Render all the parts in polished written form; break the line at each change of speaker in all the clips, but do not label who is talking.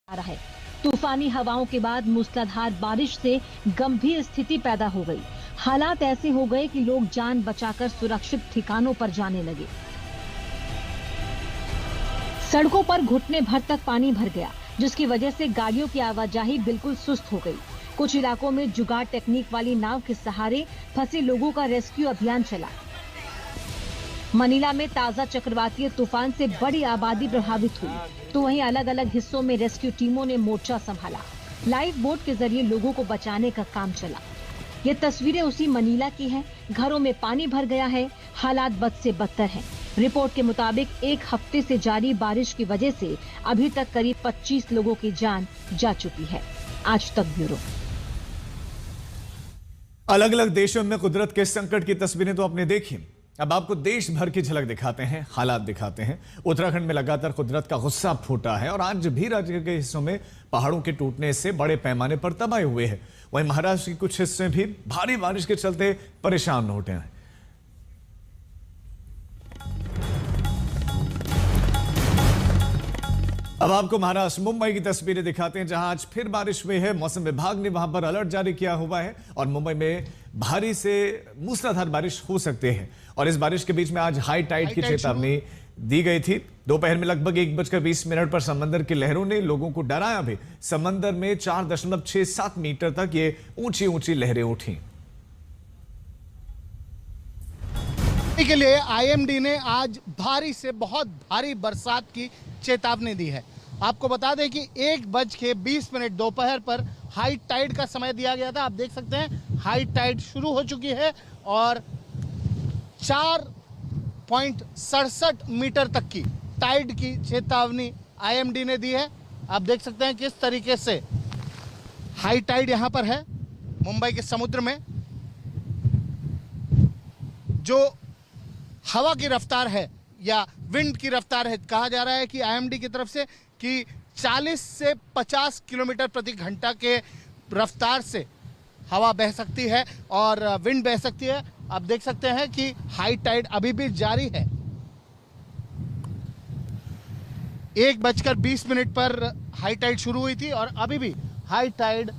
आ रहा है। तूफानी हवाओं के बाद मूसलाधार बारिश से गंभीर स्थिति पैदा हो गई। हालात ऐसे हो गए कि लोग जान बचाकर सुरक्षित ठिकानों पर जाने लगे। सड़कों पर घुटने भर तक पानी भर गया, जिसकी वजह से गाड़ियों की आवाजाही बिल्कुल सुस्त हो गई। कुछ इलाकों में जुगाड़ टेक्निक वाली नाव के सहारे फंसे लोगों का रेस्क्यू अभियान चला। मनीला में ताजा चक्रवातीय तूफान से बड़ी आबादी प्रभावित हुई, तो वहीं अलग अलग हिस्सों में रेस्क्यू टीमों ने मोर्चा संभाला। लाइफ बोट के जरिए लोगों को बचाने का काम चला। ये तस्वीरें उसी मनीला की हैं। घरों में पानी भर गया है, हालात बद से बदतर हैं। रिपोर्ट के मुताबिक एक हफ्ते से जारी बारिश की वजह से अभी तक करीब 25 लोगों की जान जा चुकी है। आज तक ब्यूरो।
अलग अलग देशों में कुदरत के संकट की तस्वीरें तो आपने देखी, अब आपको देश भर की झलक दिखाते हैं, हालात दिखाते हैं। उत्तराखंड में लगातार कुदरत का गुस्सा फूटा है और आज भी राज्य के हिस्सों में पहाड़ों के टूटने से बड़े पैमाने पर तबाही हुए हैं। वहीं महाराष्ट्र के कुछ हिस्से भी भारी बारिश के चलते परेशान होते हैं। अब आपको महाराष्ट्र मुंबई की तस्वीरें दिखाते हैं, जहां आज फिर बारिश हुई है। मौसम विभाग ने वहां पर अलर्ट जारी किया हुआ है और मुंबई में भारी से मूसलाधार बारिश हो सकती है। और इस बारिश के बीच में आज हाई टाइड की चेतावनी दी गई थी। दोपहर में लगभग 1:20 पर समंदर की लहरों ने लोगों को डराया भी। समंदर में 4.67 मीटर तक ये ऊंची ऊंची लहरें उठी।
के लिए आईएमडी ने आज भारी से बहुत भारी बरसात की चेतावनी दी है। आपको बता दें कि 1:20 दोपहर पर हाई टाइड का समय दिया गया था। आप देख सकते हैं हाई टाइड शुरू हो चुकी है और 4.67 मीटर तक की टाइड की चेतावनी आईएमडी ने दी है। आप देख सकते हैं किस तरीके से हाई टाइड यहां पर है मुंबई के समुद्र में। जो हवा की रफ्तार है या विंड की रफ्तार है, कहा जा रहा है कि आईएमडी की तरफ से कि 40 से 50 किलोमीटर प्रति घंटा के रफ्तार से हवा बह सकती है और विंड बह सकती है। आप देख सकते हैं कि हाई टाइड अभी भी जारी है। 1:20 पर हाई टाइड शुरू हुई थी और अभी भी हाई टाइड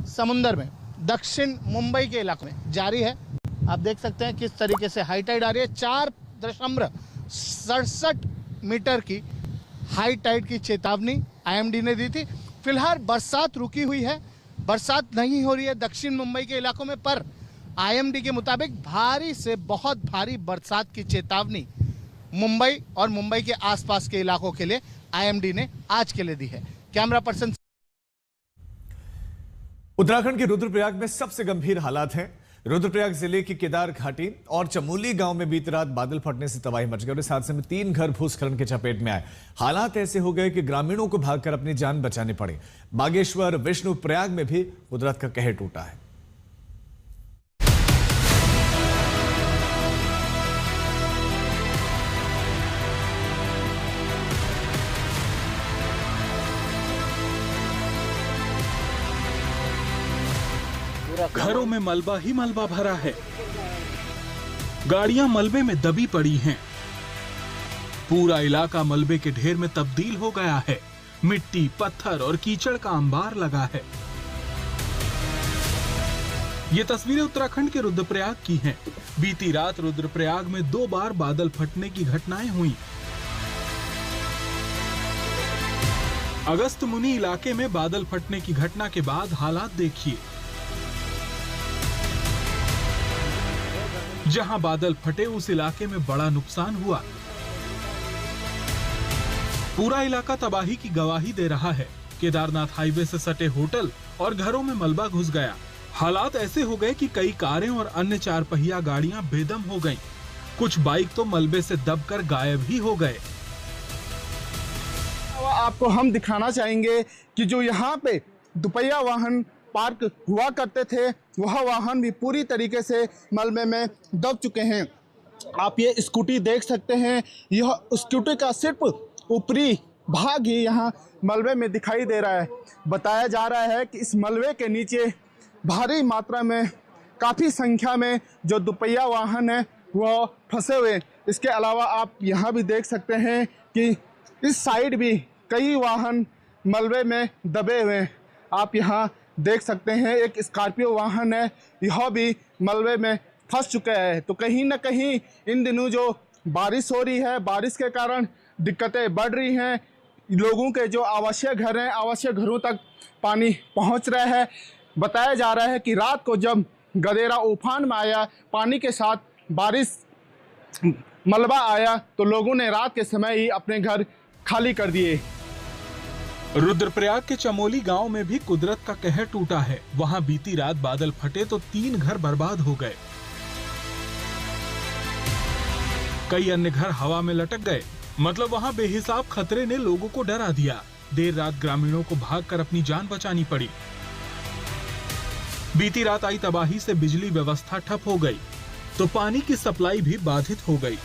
समुंदर में दक्षिण मुंबई के इलाके में जारी है। आप देख सकते हैं किस तरीके से हाई टाइड आ रही है। 4.67 मीटर की हाई टाइड की चेतावनी आईएमडी ने दी थी। फिलहाल बरसात रुकी हुई है, बरसात नहीं हो रही है दक्षिण मुंबई के इलाकों में, पर आईएमडी के मुताबिक भारी से बहुत भारी बरसात की चेतावनी मुंबई और मुंबई के आसपास के इलाकों के लिए आईएमडी ने आज के लिए दी है। Camera person.
उत्तराखंड के रुद्रप्रयाग में सबसे गंभीर हालात हैं। रुद्रप्रयाग जिले की केदार घाटी और चमोली गांव में बीती रात बादल फटने से तबाही मच गई और इस हादसे में 3 घर भूस्खलन की चपेट में आए। हालात ऐसे हो गए कि ग्रामीणों को भागकर अपनी जान बचानी पड़ी। बागेश्वर विष्णुप्रयाग में भी कुदरत का कहर टूटा है।
घरों में मलबा ही मलबा भरा है, गाड़ियां मलबे में दबी पड़ी हैं। पूरा इलाका मलबे के ढेर में तब्दील हो गया है। मिट्टी, पत्थर और कीचड़ का अंबार लगा है। ये तस्वीरें उत्तराखंड के रुद्रप्रयाग की हैं। बीती रात रुद्रप्रयाग में 2 बार बादल फटने की घटनाएं हुई। अगस्त मुनि इलाके में बादल फटने की घटना के बाद हालात देखिए। जहां बादल फटे उस इलाके में बड़ा नुकसान हुआ। पूरा इलाका तबाही की गवाही दे रहा है। केदारनाथ हाईवे से सटे होटल और घरों में मलबा घुस गया। हालात ऐसे हो गए कि कई कारें और अन्य 4 पहिया गाड़ियां बेदम हो गईं। कुछ बाइक तो मलबे से दबकर गायब ही हो गए।
आपको हम दिखाना चाहेंगे कि जो यहाँ पे दुपहिया वाहन पार्क हुआ करते थे, वह वाहन भी पूरी तरीके से मलबे में दब चुके हैं। आप ये स्कूटी देख सकते हैं, यह स्कूटी का सिर्फ ऊपरी भाग ही यहाँ मलबे में दिखाई दे रहा है। बताया जा रहा है कि इस मलबे के नीचे भारी मात्रा में काफ़ी संख्या में जो दुपहिया वाहन है वह फंसे हुए। इसके अलावा आप यहाँ भी देख सकते हैं कि इस साइड भी कई वाहन मलबे में दबे हुए हैं। आप यहाँ देख सकते हैं एक स्कॉर्पियो वाहन है, यह भी मलबे में फंस चुका है। तो कहीं ना कहीं इन दिनों जो बारिश हो रही है, बारिश के कारण दिक्कतें बढ़ रही हैं। लोगों के जो आवासीय घर हैं, आवासीय घरों तक पानी पहुंच रहा है। बताया जा रहा है कि रात को जब गदेरा उफान में आया, पानी के साथ बारिश मलबा आया, तो लोगों ने रात के समय ही अपने घर खाली कर दिए।
रुद्रप्रयाग के चमोली गांव में भी कुदरत का कहर टूटा है। वहां बीती रात बादल फटे तो 3 घर बर्बाद हो गए। कई अन्य घर हवा में लटक गए। मतलब वहां बेहिसाब खतरे ने लोगों को डरा दिया। देर रात ग्रामीणों को भागकर अपनी जान बचानी पड़ी। बीती रात आई तबाही से बिजली व्यवस्था ठप हो गई, तो पानी की सप्लाई भी बाधित हो गई।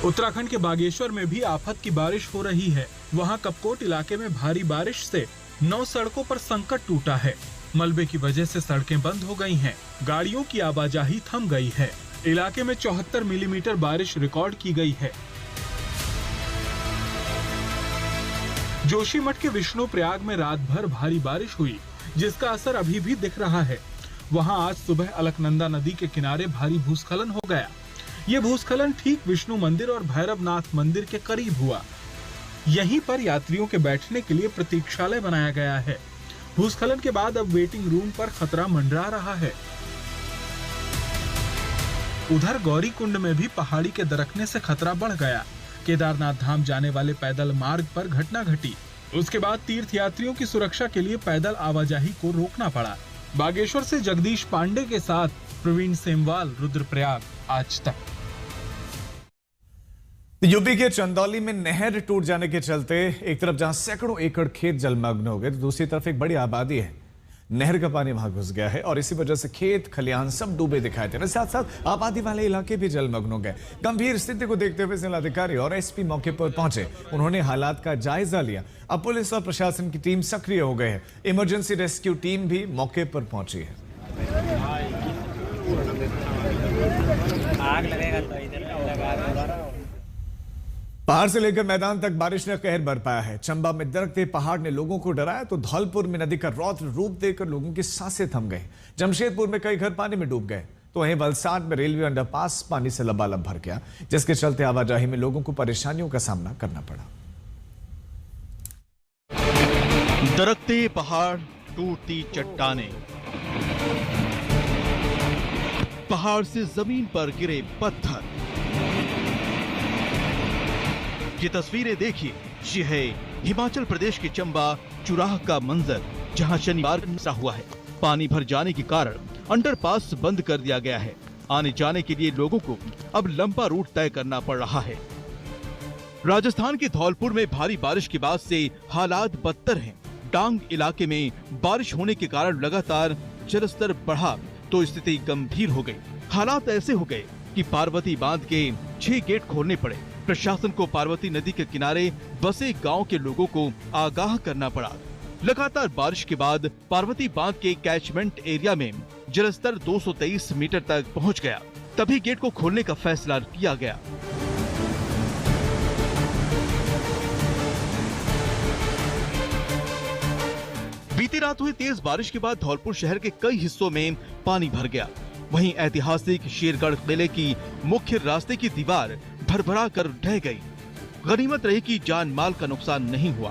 उत्तराखंड के बागेश्वर में भी आफत की बारिश हो रही है। वहां कपकोट इलाके में भारी बारिश से 9 सड़कों पर संकट टूटा है। मलबे की वजह से सड़कें बंद हो गई हैं। गाड़ियों की आवाजाही थम गई है। इलाके में 74 मिलीमीटर बारिश रिकॉर्ड की गई है। जोशीमठ के विष्णुप्रयाग में रात भर भारी बारिश हुई, जिसका असर अभी भी दिख रहा है। वहां आज सुबह अलकनंदा नदी के किनारे भारी भूस्खलन हो गया। ये भूस्खलन ठीक विष्णु मंदिर और भैरवनाथ मंदिर के करीब हुआ। यहीं पर यात्रियों के बैठने के लिए प्रतीक्षालय बनाया गया है। भूस्खलन के बाद अब वेटिंग रूम पर खतरा मंडरा रहा है। उधर गौरी कुंड में भी पहाड़ी के दरकने से खतरा बढ़ गया। केदारनाथ धाम जाने वाले पैदल मार्ग पर घटना घटी। उसके बाद तीर्थ यात्रियों की सुरक्षा के लिए पैदल आवाजाही को रोकना पड़ा। बागेश्वर से जगदीश पांडे के साथ प्रवीण सेमवाल, रुद्रप्रयाग, आज तक।
यूपी के चंदौली में नहर टूट जाने के चलते एक तरफ जहां सैकड़ों एकड़ खेत जलमग्न हो गए, तो दूसरी तरफ एक बड़ी आबादी है। नहर का पानी वहां घुस गया है और इसी वजह से खेत खलिहान सब डूबे दिखाई दे रहे। साथ साथ आबादी वाले इलाके भी जलमग्न हो गए। गंभीर स्थिति को देखते हुए जिलाधिकारी और एसपी मौके पर पहुंचे। उन्होंने हालात का जायजा लिया। अब पुलिस और प्रशासन की टीम सक्रिय हो गए हैं। इमरजेंसी रेस्क्यू टीम भी मौके पर पहुंची है।
आग लगेगा तो इधर लगा।
पहाड़ से लेकर मैदान तक बारिश ने कहर बरपाया है। चंबा में दरकते पहाड़ ने लोगों को डराया, तो धौलपुर में नदी का रौद्र रूप देखकर लोगों की सांसें थम गई। जमशेदपुर में कई घर पानी में डूब गए, तो वहीं वलसाड में रेलवे अंडरपास पानी से लबालब भर गया, जिसके चलते आवाजाही में लोगों को परेशानियों का सामना करना पड़ा।
दरकते पहाड़, टूटती चट्टानें, पहाड़ से जमीन पर गिरे पत्थर। ये तस्वीरें देखिए, ये है हिमाचल प्रदेश के चंबा चुराह का मंजर, जहां शनिवार ऐसा हुआ है। पानी भर जाने के कारण अंडरपास बंद कर दिया गया है। आने जाने के लिए लोगों को अब लंबा रूट तय करना पड़ रहा है। राजस्थान के धौलपुर में भारी बारिश के बाद से हालात बदतर हैं। डांग इलाके में बारिश होने के कारण लगातार जलस्तर बढ़ा तो स्थिति गंभीर हो गई। हालात ऐसे हो गए कि पार्वती बांध के 6 गेट खोलने पड़े। प्रशासन को पार्वती नदी के किनारे बसे गांव के लोगों को आगाह करना पड़ा। लगातार बारिश के बाद पार्वती बांध के कैचमेंट एरिया में जलस्तर 223 मीटर तक पहुंच गया। तभी गेट को खोलने का फैसला किया गया। बीती रात हुई तेज बारिश के बाद धौलपुर शहर के कई हिस्सों में पानी भर गया। वहीं ऐतिहासिक शेरगढ़ किले की मुख्य रास्ते की दीवार भरभरा कर ढह गई। गनीमत रही कि जान माल का नुकसान नहीं हुआ।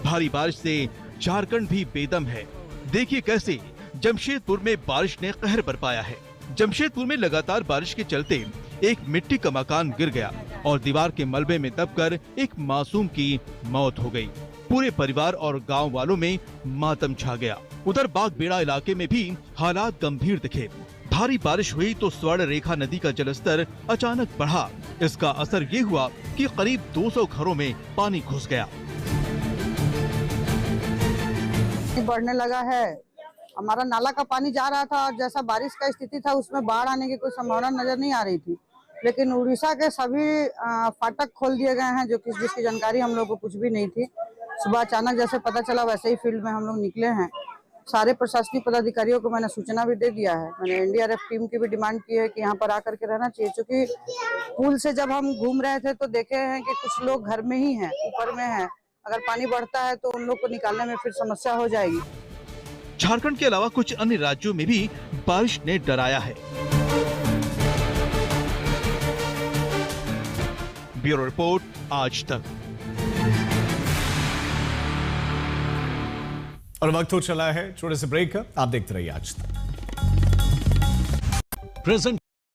भारी बारिश से झारखंड भी बेदम है। देखिए कैसे जमशेदपुर में बारिश ने कहर बरपाया है। जमशेदपुर में लगातार बारिश के चलते एक मिट्टी का मकान गिर गया और दीवार के मलबे में दबकर एक मासूम की मौत हो गई। पूरे परिवार और गांव वालों में मातम छा गया। उधर बागबेड़ा इलाके में भी हालात गंभीर दिखे। भारी बारिश हुई तो स्वर्ण रेखा नदी का जलस्तर अचानक बढ़ा। इसका असर ये हुआ कि करीब 200 घरों में पानी घुस गया।
बढ़ने लगा है। हमारा नाला का पानी जा रहा था और जैसा बारिश का स्थिति था उसमें बाढ़ आने की कोई संभावना नजर नहीं आ रही थी, लेकिन उड़ीसा के सभी फाटक खोल दिए गए हैं, जो कि जिसकी जानकारी हम लोग को कुछ भी नहीं थी। सुबह अचानक जैसे पता चला वैसे ही फील्ड में हम लोग निकले हैं। सारे प्रशासनिक पदाधिकारियों को मैंने सूचना भी दे दिया है। मैंने एनडीआरएफ टीम की भी डिमांड की है कि यहाँ पर आकर के रहना चाहिए, क्योंकि पुल से जब हम घूम रहे थे तो देखे हैं कि कुछ लोग घर में ही हैं, ऊपर में हैं। अगर पानी बढ़ता है तो उन लोग को निकालने में फिर समस्या हो जाएगी।
झारखंड के अलावा कुछ अन्य राज्यों में भी बारिश ने डराया है। ब्यूरो रिपोर्ट, आज तक।
और वक्त हो चला है छोटे से ब्रेक का। आप देखते रहिए आज तक।
प्रेजेंट